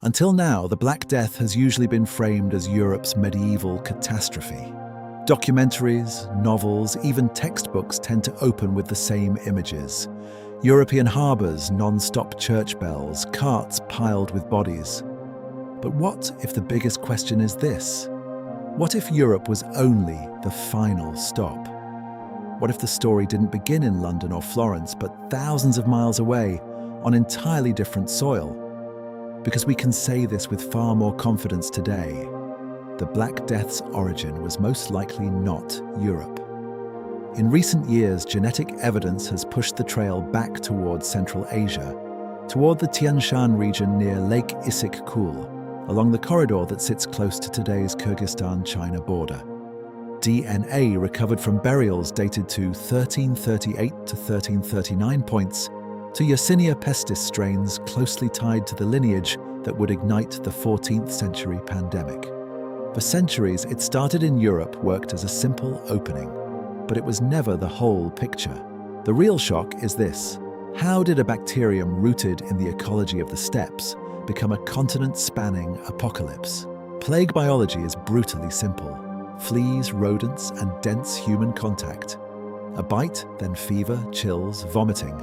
Until now, the Black Death has usually been framed as Europe's medieval catastrophe. Documentaries, novels, even textbooks tend to open with the same images. European harbours, non-stop church bells, carts piled with bodies. But what if the biggest question is this? What if Europe was only the final stop? What if the story didn't begin in London or Florence, but thousands of miles away, on entirely different soil? Because we can say this with far more confidence today. The Black Death's origin was most likely not Europe. In recent years, genetic evidence has pushed the trail back towards Central Asia, toward the Tian Shan region near Lake Issyk-Kul, along the corridor that sits close to today's Kyrgyzstan-China border. DNA recovered from burials dated to 1338 to 1339 points to Yersinia pestis strains closely tied to the lineage that would ignite the 14th century pandemic. For centuries, it started in Europe, worked as a simple opening, but it was never the whole picture. The real shock is this: how did a bacterium rooted in the ecology of the steppes become a continent-spanning apocalypse? Plague biology is brutally simple. Fleas, rodents, and dense human contact. A bite, then fever, chills, vomiting,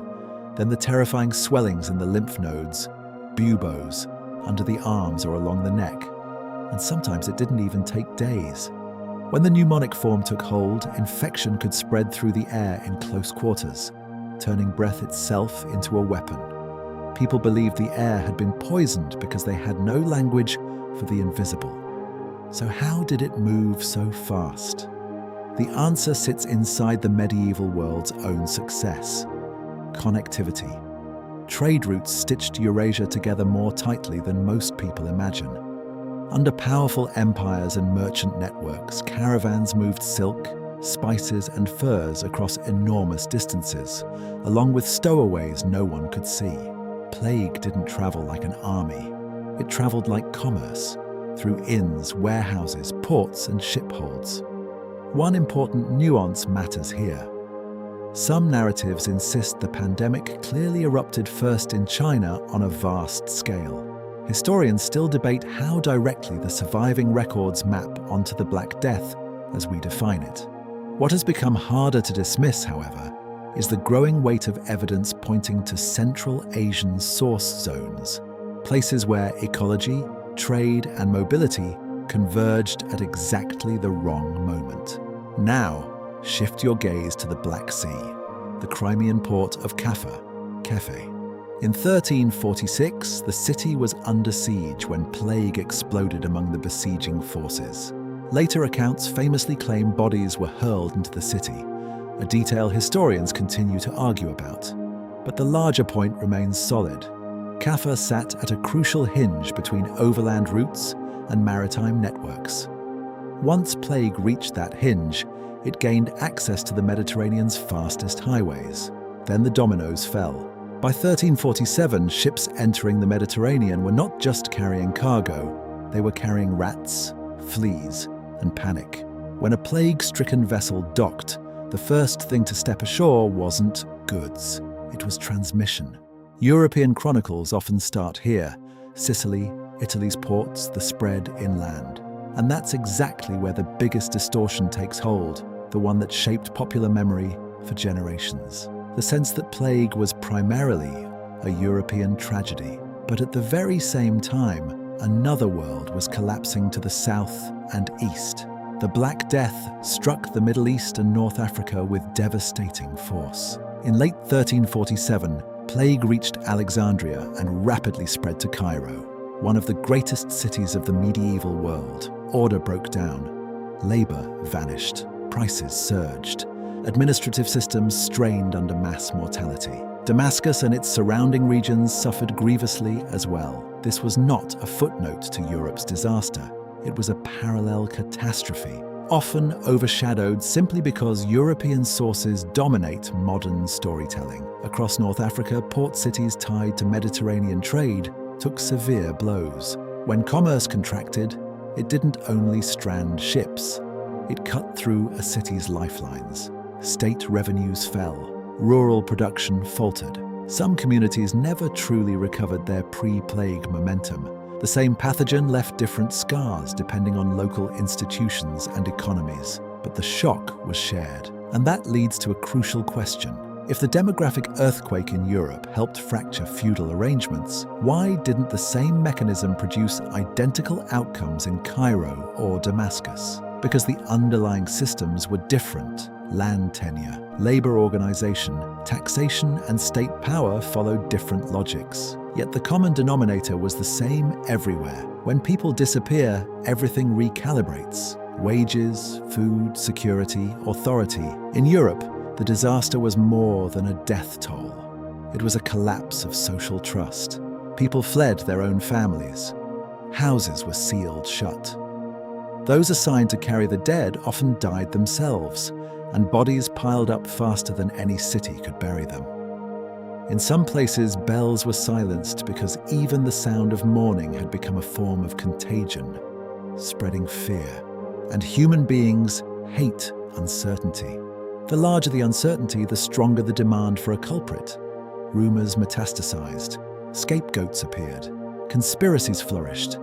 then the terrifying swellings in the lymph nodes, buboes, under the arms or along the neck. And sometimes it didn't even take days. When the pneumonic form took hold, infection could spread through the air in close quarters, turning breath itself into a weapon. People believed the air had been poisoned because they had no language for the invisible. So how did it move so fast? The answer sits inside the medieval world's own success: connectivity. Trade routes stitched Eurasia together more tightly than most people imagine. Under powerful empires and merchant networks, caravans moved silk, spices, and furs across enormous distances, along with stowaways no one could see. Plague didn't travel like an army. It traveled like commerce, through inns, warehouses, ports, and shipholds. One important nuance matters here. Some narratives insist the pandemic clearly erupted first in China on a vast scale. Historians still debate how directly the surviving records map onto the Black Death as we define it. What has become harder to dismiss, however, is the growing weight of evidence pointing to Central Asian source zones, places where ecology, trade, and mobility converged at exactly the wrong moment. Now, shift your gaze to the Black Sea, the Crimean port of Kaffa, Kefe. In 1346, the city was under siege when plague exploded among the besieging forces. Later accounts famously claim bodies were hurled into the city, a detail historians continue to argue about. But the larger point remains solid. Kaffa sat at a crucial hinge between overland routes and maritime networks. Once plague reached that hinge, it gained access to the Mediterranean's fastest highways. Then the dominoes fell. By 1347, ships entering the Mediterranean were not just carrying cargo, they were carrying rats, fleas, and panic. When a plague-stricken vessel docked, the first thing to step ashore wasn't goods, it was transmission. European chronicles often start here: Sicily, Italy's ports, the spread inland. And that's exactly where the biggest distortion takes hold, the one that shaped popular memory for generations. The sense that plague was primarily a European tragedy. But at the very same time, another world was collapsing to the south and east. The Black Death struck the Middle East and North Africa with devastating force. In late 1347, plague reached Alexandria and rapidly spread to Cairo, one of the greatest cities of the medieval world. Order broke down, labor vanished, prices surged, administrative systems strained under mass mortality. Damascus and its surrounding regions suffered grievously as well. This was not a footnote to Europe's disaster. It was a parallel catastrophe, often overshadowed simply because European sources dominate modern storytelling. Across North Africa, port cities tied to Mediterranean trade took severe blows. When commerce contracted, it didn't only strand ships, it cut through a city's lifelines. State revenues fell, rural production faltered. Some communities never truly recovered their pre-plague momentum, The same pathogen left different scars depending on local institutions and economies, but the shock was shared. And that leads to a crucial question. If the demographic earthquake in Europe helped fracture feudal arrangements, why didn't the same mechanism produce identical outcomes in Cairo or Damascus? Because the underlying systems were different. Land tenure, labor organization, taxation, and state power followed different logics. Yet the common denominator was the same everywhere. When people disappear, everything recalibrates. Wages, food, security, authority. In Europe, the disaster was more than a death toll. It was a collapse of social trust. People fled their own families. Houses were sealed shut. Those assigned to carry the dead often died themselves, and bodies piled up faster than any city could bury them. In some places, bells were silenced because even the sound of mourning had become a form of contagion, spreading fear. And human beings hate uncertainty. The larger the uncertainty, the stronger the demand for a culprit. Rumors metastasized, scapegoats appeared, conspiracies flourished.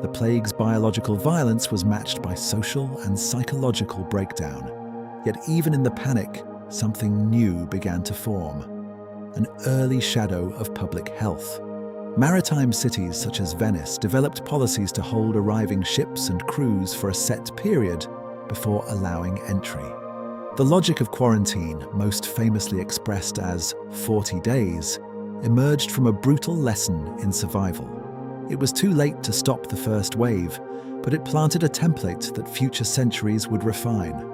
The plague's biological violence was matched by social and psychological breakdown. Yet even in the panic, something new began to form. An early shadow of public health. Maritime cities such as Venice developed policies to hold arriving ships and crews for a set period before allowing entry. The logic of quarantine, most famously expressed as 40 days, emerged from a brutal lesson in survival. It was too late to stop the first wave, but it planted a template that future centuries would refine.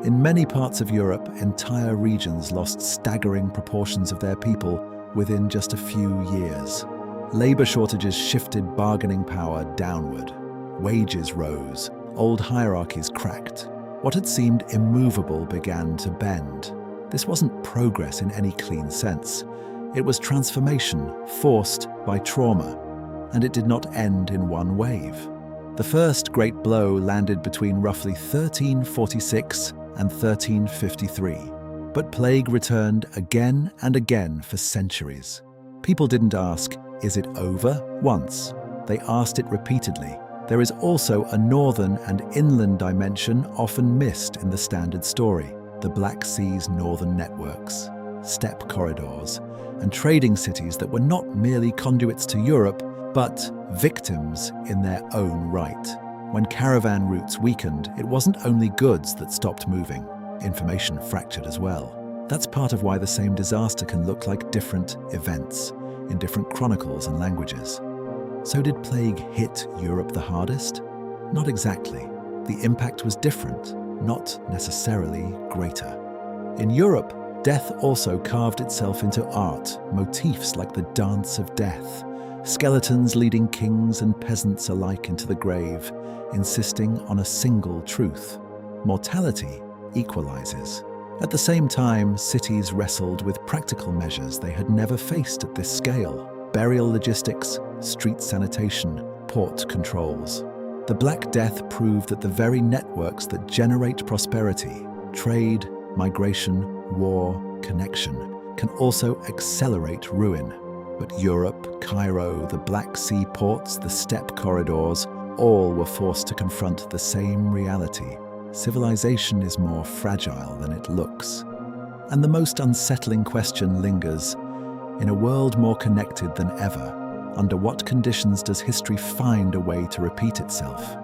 In many parts of Europe, entire regions lost staggering proportions of their people within just a few years. Labor shortages shifted bargaining power downward. Wages rose, old hierarchies cracked. What had seemed immovable began to bend. This wasn't progress in any clean sense. It was transformation forced by trauma, and it did not end in one wave. The first great blow landed between roughly 1346 and 1353, but plague returned again and again for centuries. People didn't ask, "Is it over?" once. They asked it repeatedly. There is also a northern and inland dimension often missed in the standard story: the Black Sea's northern networks, steppe corridors, and trading cities that were not merely conduits to Europe, but victims in their own right. When caravan routes weakened, it wasn't only goods that stopped moving. Information fractured as well. That's part of why the same disaster can look like different events in different chronicles and languages. So did plague hit Europe the hardest? Not exactly. The impact was different, not necessarily greater. In Europe, death also carved itself into art, motifs like the Dance of Death, skeletons leading kings and peasants alike into the grave, insisting on a single truth: mortality equalizes. At the same time, cities wrestled with practical measures they had never faced at this scale: burial logistics, street sanitation, port controls. The Black Death proved that the very networks that generate prosperity, trade, migration, war, connection, can also accelerate ruin. But Europe, Cairo, the Black Sea ports, the steppe corridors, all were forced to confront the same reality. Civilization is more fragile than it looks. And the most unsettling question lingers: in a world more connected than ever, under what conditions does history find a way to repeat itself?